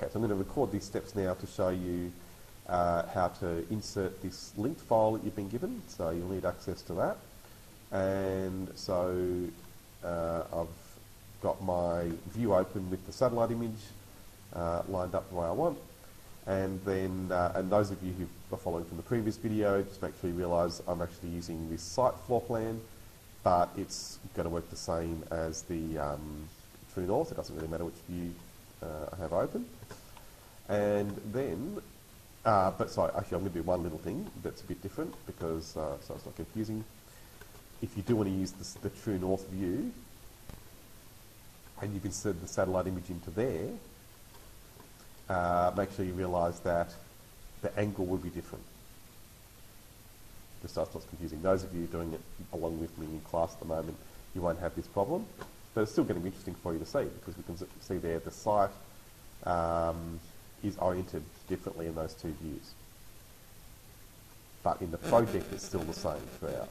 Okay, so I'm going to record these steps now to show you how to insert this linked file that you've been given. So you'll need access to that. And so I've got my view open with the satellite image lined up the way I want. And then, and those of you who are following from the previous video, just make sure you realise I'm actually using this site floor plan, but it's going to work the same as the true north. It doesn't really matter which view I have open. And then, but sorry, actually I'm going to do one little thing that's a bit different because, so it's not confusing. If you do want to use the true north view, and you've inserted the satellite image into there, make sure you realise that the angle will be different. Just so it's not confusing. Those of you doing it along with me in class at the moment, you won't have this problem. But it's still going to be interesting for you to see because we can see there the site is oriented differently in those two views. But in the project, it's still the same throughout.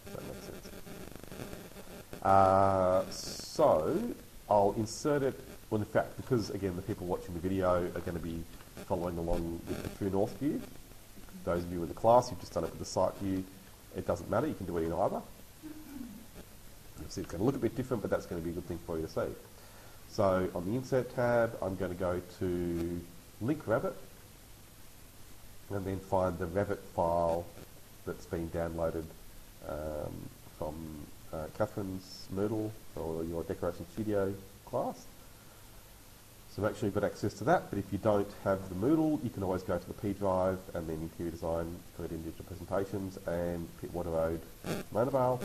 If that makes sense. So I'll insert it. Well, in fact, because again, the people watching the video are going to be following along with the true north view. Those of you in the class who've just done it with the site view, it doesn't matter. You can do it in either. You'll see it's going to look a bit different, but that's going to be a good thing for you to see. So on the Insert tab, I'm going to go to Link Revit, and then find the Revit file that's been downloaded from Catherine's Moodle or your Decoration Studio class. So make sure you've got access to that, but if you don't have the Moodle, you can always go to the P drive and then Interior Design, put it in Digital Presentations, and pick Water Road, Mona Vale,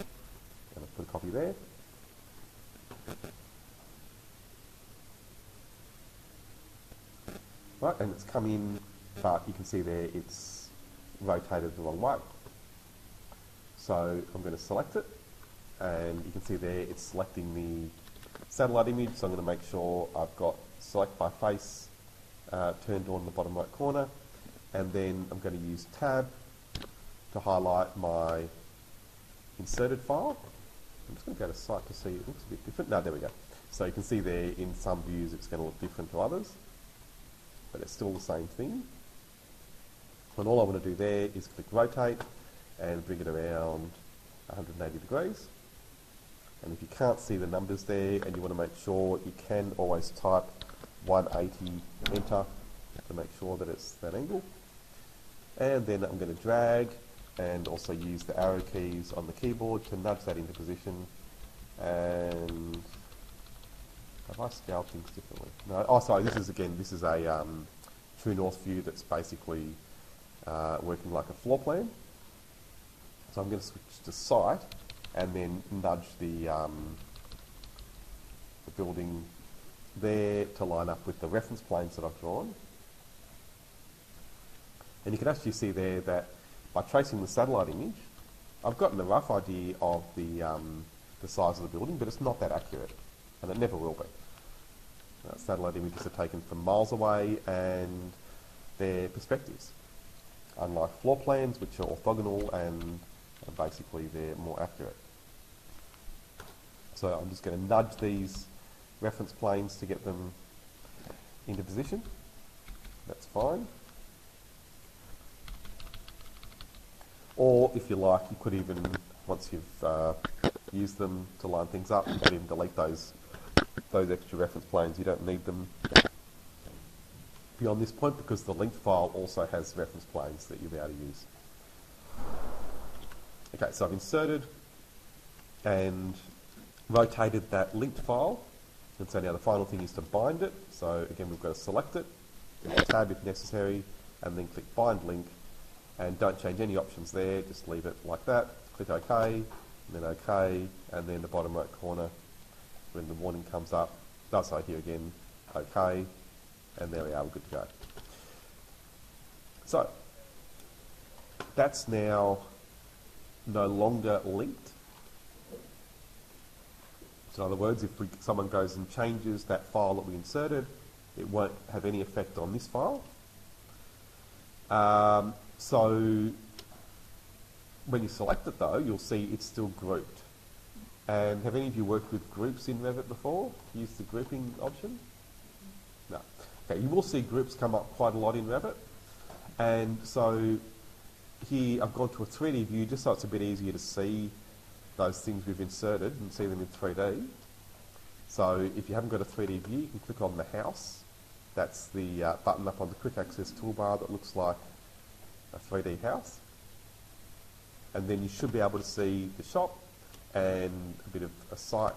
and I'll put a copy there. Right, and it's come in, but you can see there it's rotated the wrong way. So I'm going to select it, and you can see there it's selecting the satellite image, so I'm going to make sure I've got Select by Face turned on in the bottom right corner, and then I'm going to use Tab to highlight my inserted file. I'm just going to go to Site to see it looks a bit different. No, there we go. So you can see there in some views it's going to look different to others, but it's still the same thing. And all I want to do there is click Rotate and bring it around 180 degrees. And if you can't see the numbers there and you want to make sure, you can always type 180 enter to make sure that it's that angle. And then I'm going to drag and also use the arrow keys on the keyboard to nudge that into position. And have I scaled things differently? No. Oh, sorry. This is a true north view that's basically working like a floor plan. So I'm going to switch to site and then nudge the building there to line up with the reference planes that I've drawn. And you can actually see there that by tracing the satellite image, I've gotten a rough idea of the size of the building, but it's not that accurate, and it never will be. Satellite images are taken from miles away, and they're perspectives, unlike floor plans, which are orthogonal and basically they're more accurate. So I'm just going to nudge these reference planes to get them into position. That's fine. Or if you like, you could even, once you've used them to line things up, you could even delete those extra reference planes. You don't need them beyond this point because the linked file also has reference planes that you'll be able to use. Okay, so I've inserted and rotated that linked file, and so now the final thing is to bind it. So again, we've got to select it, tab if necessary, and then click Bind Link, and don't change any options there, just leave it like that. Click OK, and then OK, and then the bottom right corner, when the warning comes up, sorry, here again, OK, and there we are, we're good to go. So, that's now no longer linked. So in other words, if someone goes and changes that file that we inserted, it won't have any effect on this file. So when you select it though, you'll see it's still grouped. And have any of you worked with groups in Revit before? Used the grouping option? No. Okay, you will see groups come up quite a lot in Revit, and so here I've gone to a 3D view just so it's a bit easier to see those things we've inserted and see them in 3D. So if you haven't got a 3D view, you can click on the house. That's the button up on the quick access toolbar that looks like a 3D house. And then you should be able to see the shop and a bit of a site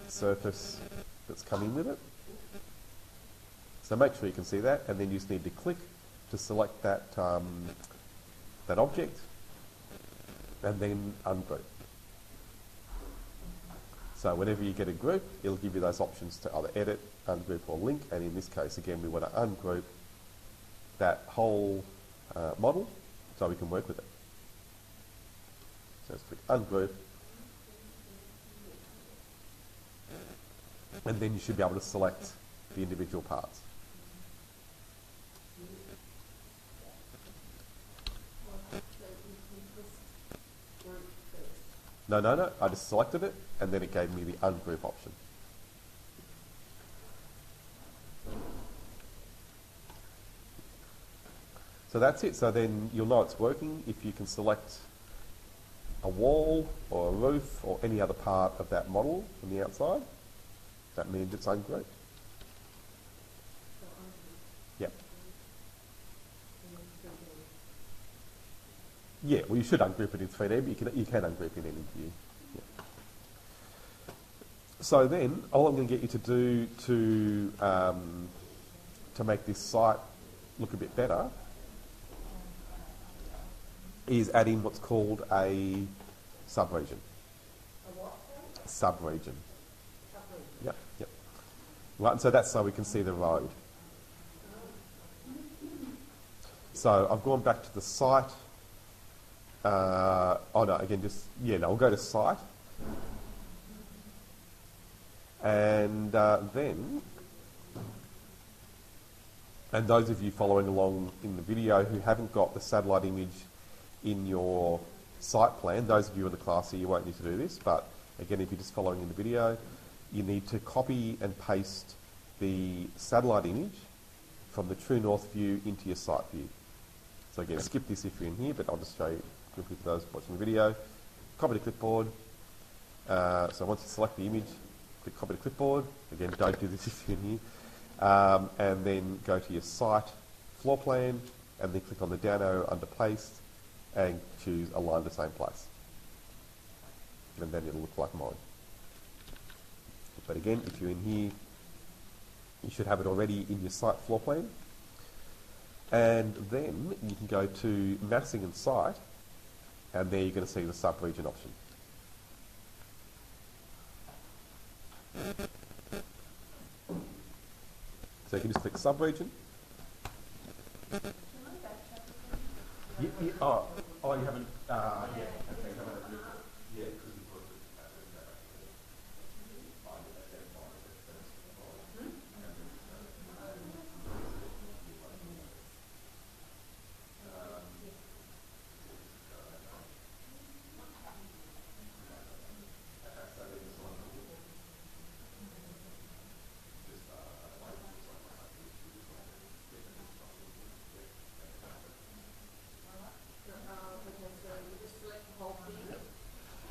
surface that's coming with it. So make sure you can see that, and then you just need to click to select that, that object, and then ungroup. So whenever you get a group, it'll give you those options to either edit, ungroup, or link, and in this case, again, we want to ungroup that whole model so we can work with it. So let's click ungroup, and then you should be able to select the individual parts. No, I just selected it, and then it gave me the ungroup option. So that's it. So then you'll know it's working if you can select a wall or a roof or any other part of that model from the outside. That means it's ungrouped. Yep. Yeah, well, you should ungroup it in 3D, but you can ungroup in any view. Yeah. So then, all I'm going to get you to do to make this site look a bit better is add in what's called a subregion. A what? Subregion. Yep. Right, and so that's so we can see the road. So I've gone back to the site. We'll go to site. And then, and those of you following along in the video who haven't got the satellite image in your site plan, those of you in the class here, you won't need to do this, but again, if you're just following in the video, you need to copy and paste the satellite image from the true north view into your site view. So again, skip this if you're in here, but I'll just show you quickly for those watching the video. Copy to clipboard. So once you select the image, click copy to clipboard. Again, don't do this if you're in here. And then go to your site floor plan, and then click on the down arrow under paste, and choose align the same place. And then it'll look like mine. But again, if you're in here, you should have it already in your site floor plan. And then you can go to massing and site, and there you're going to see the sub-region option. So you can just click sub-region. You haven't,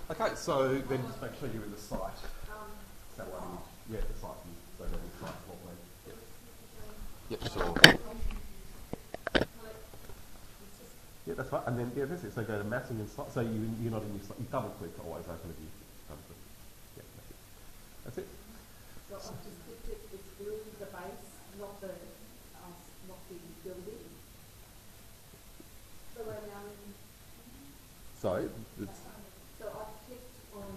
Okay, so then just make sure you're in the site. Satellite image. Yeah, the site view. So go to the site floor plan. Yep, sure. Yeah, that's right. And then, yeah, that's it. So go to massing and site. So you're not in your site. You double click to always open a view. Double click. Yeah, that's it. So I've just clicked it. It's building the base, not the building. So we're now in. So it's. So I've clicked on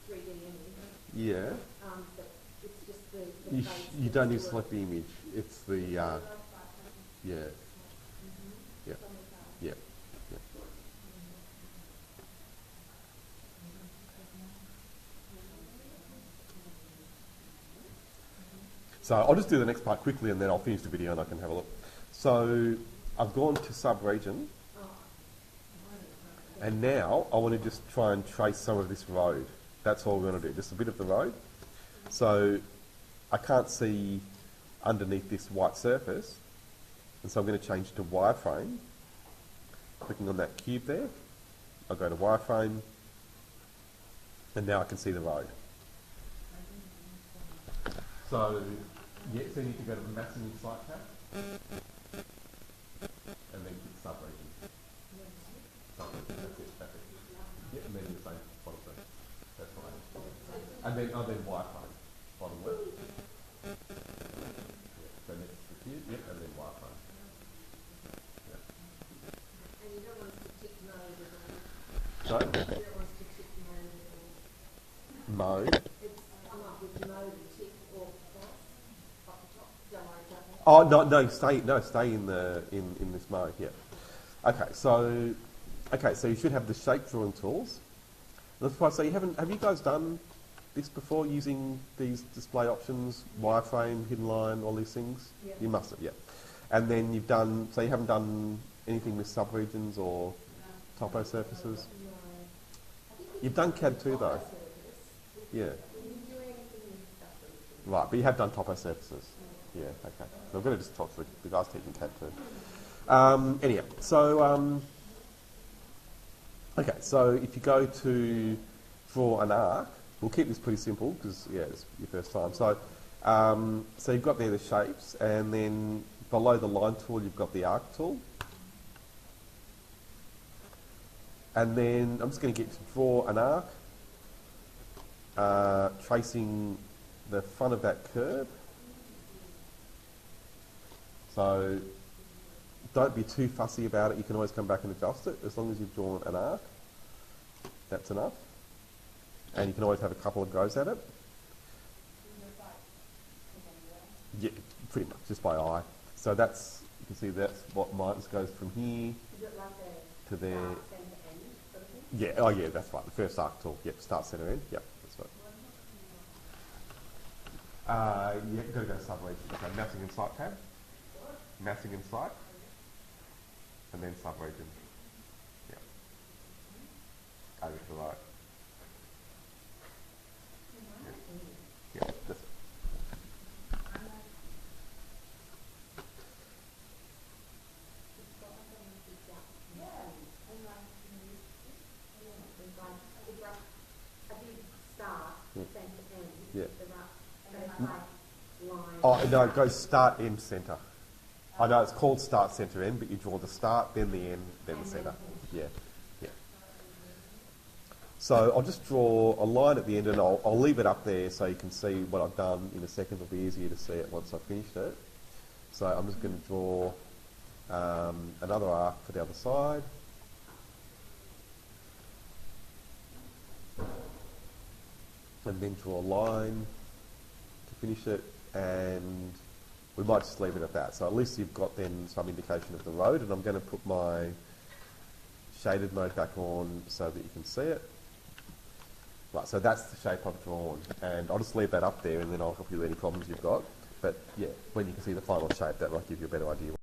3D image. Yeah. But it's just the base. You don't need to select the image. It's the yeah. Yeah. Yeah. So I'll just do the next part quickly, and then I'll finish the video and I can have a look. So I've gone to sub-region, and now I want to just try and trace some of this road. That's all we're going to do, just a bit of the road. So I can't see underneath this white surface, and so I'm going to change to wireframe. Clicking on that cube there, I'll go to wireframe, and now I can see the road. So, yeah, so you need to go to the massing and site tab, and then click subregion. Subregion, that's it, that's it. Yeah, and then the same bottom thing. That's right. And then, wireframe, bottom left. Yeah, so next to the cube, yep, and then wireframe. Yeah. And you don't want us to tick node at all. So, You don't want us to tick node at all. mode. It's come up with node tick or cross up the top. Don't worry about that. Oh stay in this mode. Yeah. Okay, so you should have the shape drawing tools. That's why. So have you guys done this before using these display options, wireframe, hidden line, all these things? Yeah. You must have, yeah. And then you haven't done anything with subregions or topo surfaces. No. I think You've done CAD too, though. Yeah. we didn't do anything with stuff. Right, but you have done topo surfaces. Yeah, okay. So I'm going to just talk to the guys teaching CAD too. Anyhow, so okay, so if you go to draw an arc, we'll keep this pretty simple because yeah, it's your first time. So so you've got there the shapes, and then below the line tool you've got the arc tool. And then I'm just going to get to draw an arc, tracing the front of that curve. So don't be too fussy about it. You can always come back and adjust it as long as you've drawn an arc. That's enough. And you can always have a couple of goes at it. Yeah, pretty much, just by eye. So that's, you can see that's what mine goes from here Is it like a to there. start, centre, end sort of thing? Yeah, oh yeah, that's right. The first arc tool. Yep, start, center, end. Yep, that's right. You've got to go to subregion. So massing and site tab. Massing and site. And then subregion. Yep. Over to the right. Yeah, that's yeah. Oh no, it goes start, end, centre. I know it's called start, centre, end, but you draw the start, then the end, then the centre. Yeah, yeah. So I'll just draw a line at the end, and I'll leave it up there so you can see what I've done in a second. It'll be easier to see it once I've finished it. So I'm just going to draw another arc for the other side. And then draw a line to finish it, and we might just leave it at that. So at least you've got then some indication of the road, and I'm going to put my shaded mode back on so that you can see it. Right, so that's the shape I've drawn, and I'll just leave that up there, and then I'll help you with any problems you've got. But yeah, when you can see the final shape, that might give you a better idea.